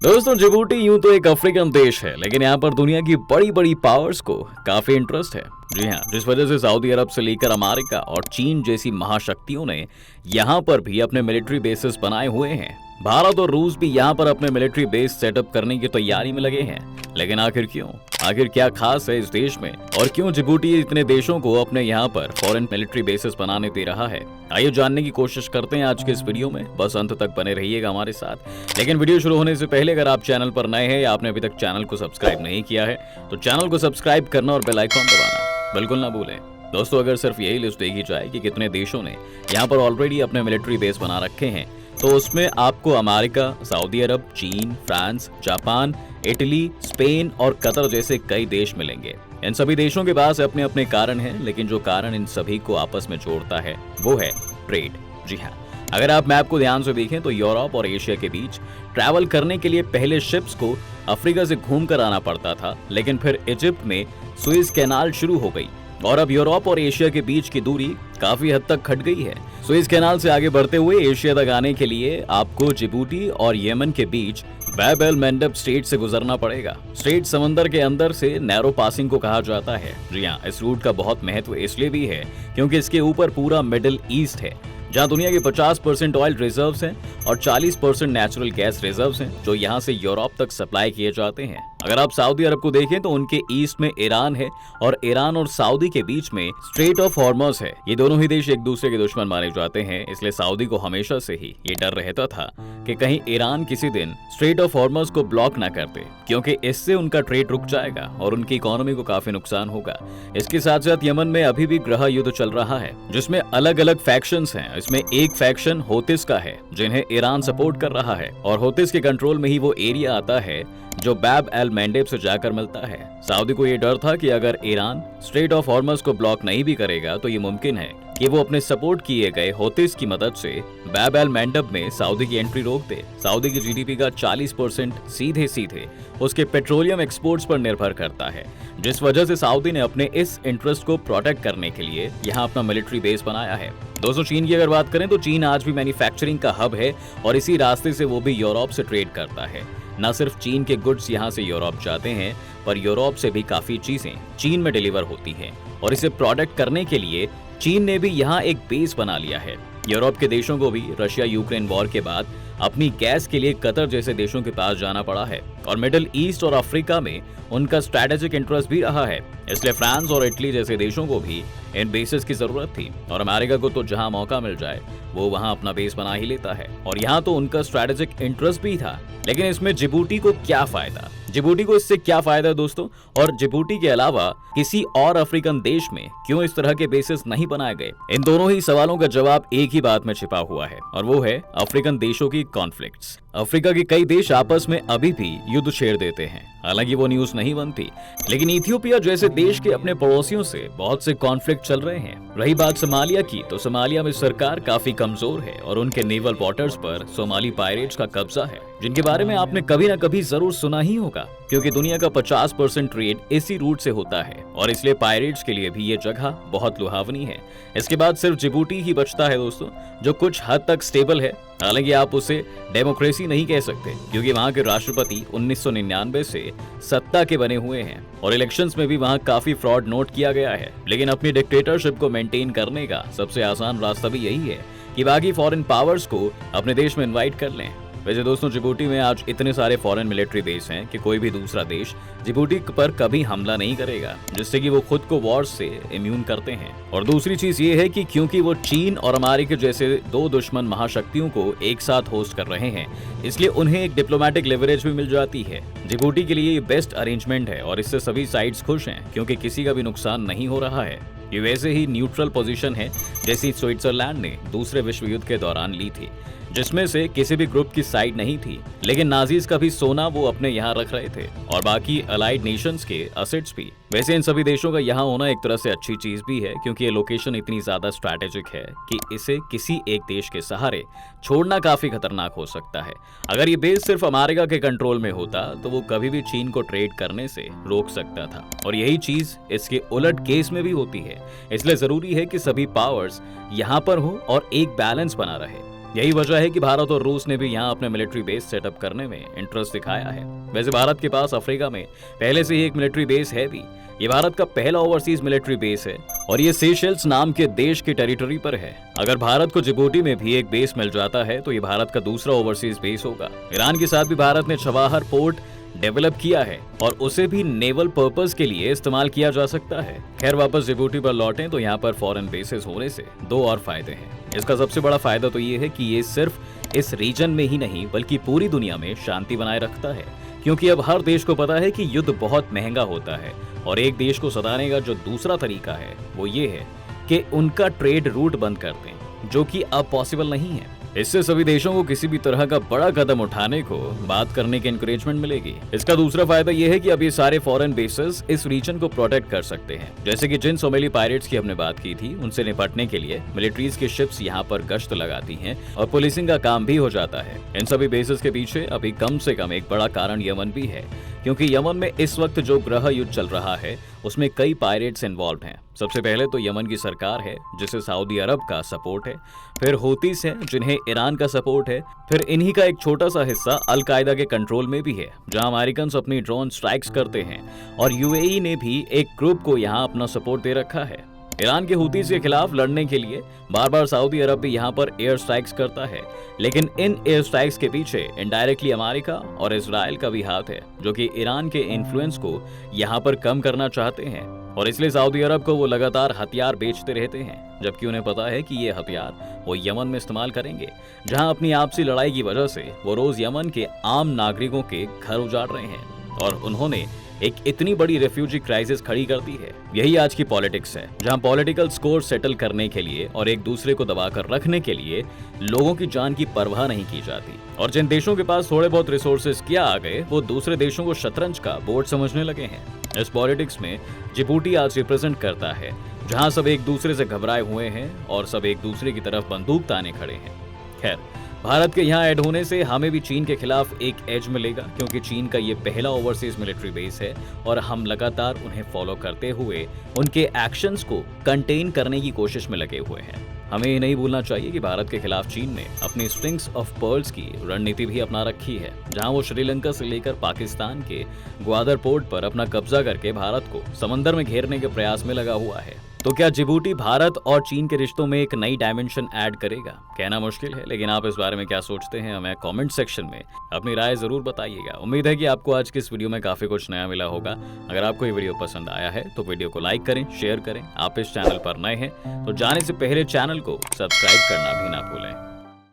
दोस्तों जिबूटी यूं तो एक अफ्रीकन देश है, लेकिन यहाँ पर दुनिया की बड़ी बड़ी पावर्स को काफी इंटरेस्ट है। जी हाँ, जिस वजह से सऊदी अरब से लेकर अमेरिका और चीन जैसी महाशक्तियों ने यहाँ पर भी अपने मिलिट्री बेसेस बनाए हुए हैं। भारत और रूस भी यहाँ पर अपने मिलिट्री बेस सेटअप करने की तैयारी में लगे हैं। लेकिन आखिर क्यों? आखिर क्या खास है इस देश में और क्यों जिबूटी इतने देशों को अपने यहाँ पर फॉरेन मिलिट्री बेसेस बनाने दे रहा है? आइए जानने की कोशिश करते हैं आज के इस वीडियो में। बस अंत तक बने रहिएगा हमारे साथ। लेकिन वीडियो शुरू होने से पहले अगर आप चैनल पर नए हैं या आपने अभी तक चैनल को सब्सक्राइब नहीं किया है तो चैनल को सब्सक्राइब करना और बेल आइकॉन दबाना बिल्कुल ना भूलें। दोस्तों अगर सिर्फ यही लिस्ट देखी जाए कि कितने देशों ने यहाँ पर ऑलरेडी अपने मिलिट्री बेस बना रखे हैं तो उसमें आपको अमेरिका, सऊदी अरब, चीन, फ्रांस, जापान, इटली, स्पेन और कतर जैसे कई देश मिलेंगे। इन सभी देशों के पास अपने अपने कारण हैं, लेकिन जो कारण इन सभी को आपस में जोड़ता है वो है ट्रेड। जी हाँ, अगर आप मैप को ध्यान से देखें तो यूरोप और एशिया के बीच ट्रैवल करने के लिए पहले शिप्स को अफ्रीका से घूमकर आना पड़ता था, लेकिन फिर इजिप्ट में सुएज कैनाल शुरू हो गई और अब यूरोप और एशिया के बीच की दूरी काफी हद तक घट गई है। सुएज कैनाल से आगे बढ़ते हुए एशिया तक आने के लिए आपको जिबूटी और यमन के बीच बैब एल मंडब स्ट्रेट से गुजरना पड़ेगा। स्ट्रेट समंदर के अंदर से नैरो पासिंग को कहा जाता है। जी हाँ, इस रूट का बहुत महत्व इसलिए भी है क्योंकि इसके ऊपर पूरा मिडिल ईस्ट है, जहां दुनिया के 50% ऑयल रिजर्व्स हैं और 40% नेचुरल गैस रिजर्व्स हैं जो यहां से यूरोप तक सप्लाई किए जाते हैं। अगर आप सऊदी अरब को देखें तो उनके ईस्ट में ईरान है और ईरान और सऊदी के बीच में स्ट्रेट ऑफ हॉर्मज है। ये दोनों ही देश एक दूसरे के दुश्मन माने जाते हैं, इसलिए सऊदी को हमेशा से ही ये डर रहता था कि कहीं ईरान किसी दिन स्ट्रेट ऑफ हॉर्मज को ब्लॉक न कर दे, क्योंकि इससे उनका ट्रेड रुक जाएगा और उनकी इकोनॉमी को काफी नुकसान होगा। इसके साथ साथ यमन में अभी भी गृह युद्ध चल रहा है जिसमें अलग अलग फैक्शंस हैं। इसमें एक फैक्शन होतिस का है जिन्हें ईरान सपोर्ट कर रहा है और होतिस के कंट्रोल में ही वो एरिया आता है जो बैब एल मंडेब से जाकर मिलता है। सऊदी को ये डर था कि अगर ईरान स्ट्रेट ऑफ हॉर्मज को ब्लॉक नहीं भी करेगा तो ये मुमकिन है कि वो अपने सपोर्ट किए गए होतिस की मदद से बैब एल मंडब में सऊदी की एंट्री रोक दे। सऊदी की जीडीपी का 40% सीधे सीधे उसके पेट्रोलियम एक्सपोर्ट्स पर निर्भर करता है, जिस वजह से सऊदी ने अपने इस इंटरेस्ट को प्रोटेक्ट करने के लिए यहाँ अपना मिलिट्री बेस बनाया है। दोस्तों चीन की अगर बात करें तो चीन आज भी मैन्युफैक्चरिंग का हब है और इसी रास्ते से वो भी यूरोप से ट्रेड करता है। न सिर्फ चीन के गुड्स यहाँ से यूरोप जाते हैं पर यूरोप से भी काफी चीजें चीन में डिलीवर होती हैं और इसे प्रोडक्ट करने के लिए चीन ने भी यहाँ एक बेस बना लिया है। यूरोप के देशों को भी रशिया यूक्रेन वॉर के बाद अपनी गैस के लिए कतर जैसे देशों के पास जाना पड़ा है और मिडिल ईस्ट और अफ्रीका में उनका स्ट्रैटेजिक इंटरेस्ट भी रहा है, इसलिए फ्रांस और इटली जैसे देशों को भी इन बेसेस की जरूरत थी और अमेरिका को तो जहां मौका मिल जाए वो वहां अपना बेस बना ही लेता है और यहाँ तो उनका स्ट्रैटेजिक इंटरेस्ट भी था। लेकिन इसमें जिबूटी को क्या फायदा? जिबूटी को इससे क्या फायदा दोस्तों? और जिबूटी के अलावा किसी और अफ्रीकन देश में क्यों इस तरह के बेसिस नहीं बनाए गए? इन दोनों ही सवालों का जवाब एक ही बात में छिपा हुआ है और वो है अफ्रीकन देशों की कॉन्फ्लिक्ट्स। अफ्रीका के कई देश आपस में अभी भी युद्ध छेड़ देते हैं, हालांकि वो न्यूज नहीं बनती, लेकिन इथियोपिया जैसे देश के अपने पड़ोसियों से बहुत से कॉन्फ्लिक्ट चल रहे हैं। रही बात सोमालिया की तो सोमालिया में सरकार काफी कमजोर है और उनके नेवल वाटर्स पर सोमाली पायरेट्स का कब्जा है, जिनके बारे में आपने कभी न कभी जरूर सुना ही होगा क्योंकि दुनिया का 50% ट्रेड इसी रूट से होता है और इसलिए पायरेट्स के लिए भी ये जगह बहुत लुभावनी है। इसके बाद सिर्फ जिबूटी ही बचता है दोस्तों, जो कुछ हद तक स्टेबल है, हालांकि आप उसे डेमोक्रेसी नहीं कह सकते क्योंकि वहां के राष्ट्रपति 1999 से सत्ता के बने हुए हैं और इलेक्शंस में भी वहां काफी फ्रॉड नोट किया गया है। लेकिन अपनी डिक्टेटरशिप को मेंटेन करने का सबसे आसान रास्ता भी यही है कि बाकी फॉरेन पावर्स को अपने देश में इन्वाइट कर लें। वैसे दोस्तों जिबूटी में आज इतने सारे फॉरेन मिलिट्री बेस हैं कि कोई भी दूसरा देश जिबूटी पर कभी हमला नहीं करेगा, जिससे कि वो खुद को वॉर से इम्यून करते हैं। और दूसरी चीज ये है कि क्योंकि वो चीन और अमेरिका जैसे दो दुश्मन महाशक्तियों को एक साथ होस्ट कर रहे हैं, इसलिए उन्हें एक डिप्लोमेटिक लेवरेज भी मिल जाती है। जिबूटी के लिए ये बेस्ट अरेंजमेंट है और इससे सभी साइड्स खुश हैं क्योंकि किसी का भी नुकसान नहीं हो रहा है। ये वैसे ही न्यूट्रल पोजीशन है जैसी स्विट्जरलैंड ने दूसरे विश्व युद्ध के दौरान ली थी, जिसमें से किसी भी ग्रुप की साइड नहीं थी, लेकिन नाजीज का भी सोना वो अपने यहाँ रख रहे थे और बाकी अलाइड नेशंस के असेट्स भी। वैसे इन सभी देशों का यहाँ होना एक तरह से अच्छी चीज भी है क्योंकि ये लोकेशन इतनी ज्यादा स्ट्रैटेजिक है कि इसे किसी एक देश के सहारे छोड़ना काफी खतरनाक हो सकता है। अगर ये बेस सिर्फ अमेरिका के कंट्रोल में होता तो वो कभी भी चीन को ट्रेड करने से रोक सकता था और यही चीज इसके उलट केस में भी होती है। इसलिए जरूरी है कि सभी पावर्स यहाँ पर हो और एक बैलेंस बना रहे। यही वजह है कि भारत और रूस ने भी यहाँ अपने मिलिट्री बेस सेटअप करने में इंटरेस्ट दिखाया है। वैसे भारत के पास अफ्रीका में पहले से ही एक मिलिट्री बेस है भी। ये भारत का पहला ओवरसीज मिलिट्री बेस है और ये सेशेल्स नाम के देश की टेरिटरी पर है। अगर भारत को जिबूटी में भी एक बेस मिल जाता है तो ये भारत का दूसरा ओवरसीज बेस होगा। ईरान के साथ भी भारत ने चबाहर पोर्ट डेवलप किया है और उसे भी नेवल पर्पस के लिए इस्तेमाल किया जा सकता है। खैर वापस जिबूटी पर लौटें तो यहाँ पर फॉरेन बेसेस होने से दो और फायदे हैं। इसका सबसे बड़ा फायदा तो ये है कि ये सिर्फ इस रीजन में ही नहीं बल्कि पूरी दुनिया में शांति बनाए रखता है, क्योंकि अब हर देश को पता है कि युद्ध बहुत महंगा होता है और एक देश को सताने का जो दूसरा तरीका है वो ये है कि उनका ट्रेड रूट बंद कर दें, जो कि अब पॉसिबल नहीं है। इससे सभी देशों को किसी भी तरह का बड़ा कदम उठाने को बात करने की एनकरेजमेंट मिलेगी। इसका दूसरा फायदा यह है कि अब ये सारे फॉरेन बेसेस इस रीजन को प्रोटेक्ट कर सकते हैं। जैसे कि जिन सोमाली पायरेट्स की हमने बात की थी, उनसे निपटने के लिए मिलिट्रीज की शिप्स यहाँ पर गश्त लगाती हैं और पुलिसिंग का काम भी हो जाता है। इन सभी बेसेस के पीछे अभी कम से कम एक बड़ा कारण यमन भी है, क्योंकि यमन में इस वक्त जो गृह युद्ध चल रहा है उसमें कई पायरेट्स इन्वॉल्व हैं। सबसे पहले तो यमन की सरकार है जिसे सऊदी अरब का सपोर्ट है, फिर हूतीस हैं जिन्हें ईरान का सपोर्ट है, फिर इन्हीं का एक छोटा सा हिस्सा अल कायदा के कंट्रोल में भी है जहां अमेरिकन अपनी ड्रोन स्ट्राइक्स करते हैं और यूएई ने भी एक ग्रुप को यहां अपना सपोर्ट दे रखा है। ईरान के हूतीस के खिलाफ लड़ने के लिए बार बार सऊदी अरब भी यहाँ पर एयर स्ट्राइक्स करता है, लेकिन इन एयर स्ट्राइक्स के पीछे इनडायरेक्टली अमेरिका और इजराइल का भी हाथ है, जो कि ईरान के इन्फ्लुएंस को यहाँ पर कम करना चाहते हैं और इसलिए सऊदी अरब को वो लगातार हथियार बेचते रहते हैं, जबकि उन्हें पता है कि ये हथियार वो यमन में इस्तेमाल करेंगे, जहां अपनी आपसी लड़ाई की वजह से वो रोज यमन के आम नागरिकों के घर उजाड़ रहे हैं और उन्होंने एक इतनी बड़ी रेफ्यूजी क्राइसिस खड़ी कर दी है। यही आज की पॉलिटिक्स है, जहां पॉलिटिकल स्कोर सेटल करने के लिए और एक दूसरे को दबाकर रखने के लिए लोगों की जान की परवाह नहीं की जाती और जिन देशों के पास थोड़े बहुत रिसोर्सेज क्या आ गए वो दूसरे देशों को शतरंज का बोर्ड समझने लगे हैं। इस पॉलिटिक्स में जिबूटी आज रिप्रेजेंट करता है, जहां सब एक दूसरे से घबराए हुए हैं और सब एक दूसरे की तरफ बंदूक ताने खड़े हैं। खैर, भारत के यहाँ ऐड होने से हमें भी चीन के खिलाफ एक एज मिलेगा, क्योंकि चीन का ये पहला ओवरसीज मिलिट्री बेस है और हम लगातार उन्हें फॉलो करते हुए उनके एक्शंस को कंटेन करने की कोशिश में लगे हुए हैं। हमें ये नहीं भूलना चाहिए कि भारत के खिलाफ चीन ने अपनी स्ट्रिंग्स ऑफ पर्ल्स की रणनीति भी अपना रखी है, जहां वो श्रीलंका से लेकर पाकिस्तान के ग्वादर पोर्ट पर अपना कब्जा करके भारत को समंदर में घेरने के प्रयास में लगा हुआ है। तो क्या जिबूटी भारत और चीन के रिश्तों में एक नई डायमेंशन ऐड करेगा? कहना मुश्किल है, लेकिन आप इस बारे में क्या सोचते हैं हमें कमेंट सेक्शन में अपनी राय जरूर बताइएगा। उम्मीद है कि आपको आज की इस वीडियो में काफी कुछ नया मिला होगा। अगर आपको ये वीडियो पसंद आया है तो वीडियो को लाइक करें, शेयर करें। आप इस चैनल पर नए हैं तो जाने से पहले चैनल को सब्सक्राइब करना भी ना भूलें।